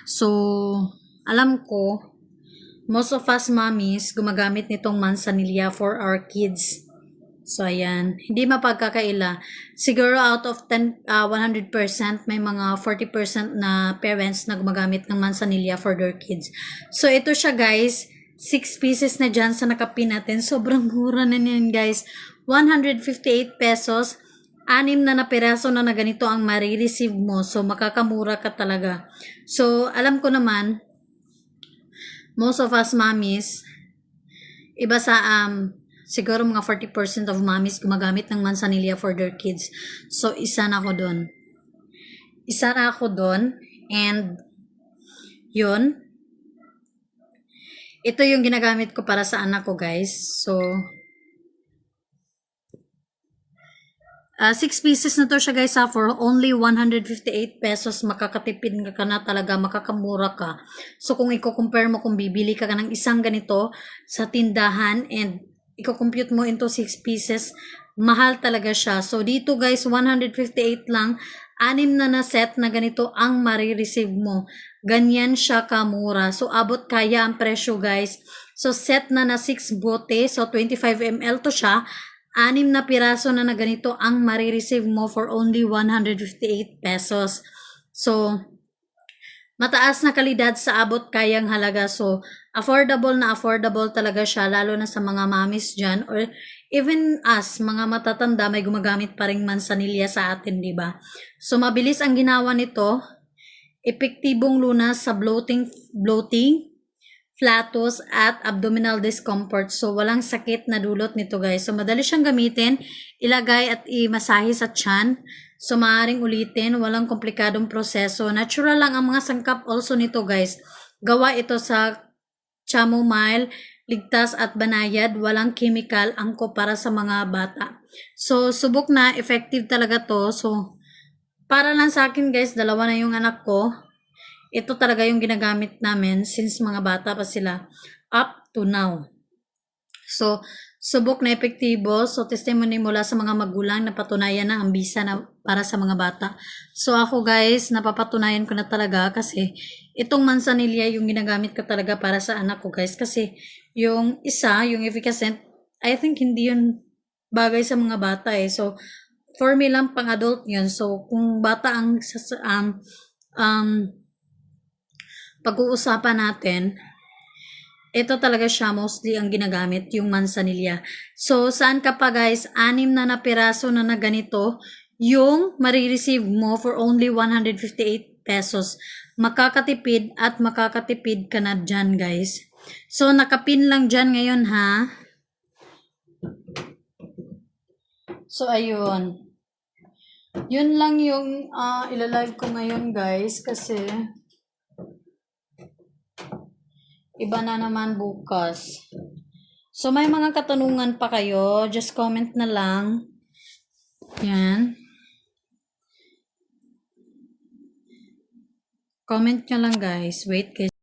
So, alam ko, most of us mommies gumagamit nitong manzanilla for our kids. So, ayan. Hindi mapagkakaila. Siguro out of 100%, may mga 40% na parents na gumagamit ng manzanilla for their kids. So, ito siya guys. 6 pieces na dyan sa nakapin natin. Sobrang mura na yan guys. 158 pesos. 6 na piraso na ganito ang marireceive mo. So, makakamura ka talaga. So, alam ko naman, most of us mommies, iba sa siguro mga 40% of mommies gumagamit ng manzanilla for their kids. So, isa na ako doon. Isa na ako doon. And, yun. Ito yung ginagamit ko para sa anak ko, guys. So, 6 pieces na to siya, guys, for only 158 pesos. Makakatipid ka na talaga, makakamura ka. So, kung i-compare mo, kung bibili ka ng isang ganito sa tindahan and i-compute mo into 6 pieces, mahal talaga siya. So, dito guys, 158 lang, 6 na set na ganito ang marireceive mo. Ganyan siya kamura. So, abot kaya ang presyo guys. So, set na 6 bote. So, 25 ml to siya. 6 na piraso na ganito ang marireceive mo for only 158 pesos. So, mataas na kalidad sa abot kayang halaga. So, affordable talaga siya, lalo na sa mga mamis dyan. Or even us, mga matatanda, may gumagamit pa rin manzanilla sa atin, di ba? So, mabilis ang ginawa nito. Epektibong lunas sa bloating, flatus, at abdominal discomfort. So, walang sakit na dulot nito, guys. So, madali siyang gamitin, ilagay at i-masahe sa tiyan. So, maaaring ulitin, walang komplikadong proseso. Natural lang ang mga sangkap also nito, guys. Gawa ito sa chamomile, ligtas at banayad, walang chemical, angko para sa mga bata. So, subok na, effective talaga to. So, para lang sa akin, guys, 2 na yung anak ko. Ito talaga yung ginagamit namin since mga bata pa sila up to now. So, subok na epektibo. So, testimony mula sa mga magulang na patunayan na ang bisa na para sa mga bata. So, ako guys, napapatunayan ko na talaga kasi itong manzanilla yung ginagamit ko talaga para sa anak ko guys. Kasi yung isa, yung efficacent, I think hindi yun bagay sa mga bata eh. So, for me lang pang adult yun. So, kung bata ang pag-uusapan natin, ito talaga siya mostly ang ginagamit, yung manzanilla. So, saan ka pa guys? 6 na piraso na ganito yung marireceive mo for only 158 pesos. Makakatipid at makakatipid ka na dyan guys. So, nakapin lang dyan ngayon ha. So, ayun. Yun lang yung ilalive ko ngayon guys kasi iba na naman bukas. So, may mga katanungan pa kayo. Just comment na lang. Yan. Comment nyo lang guys. Wait guys.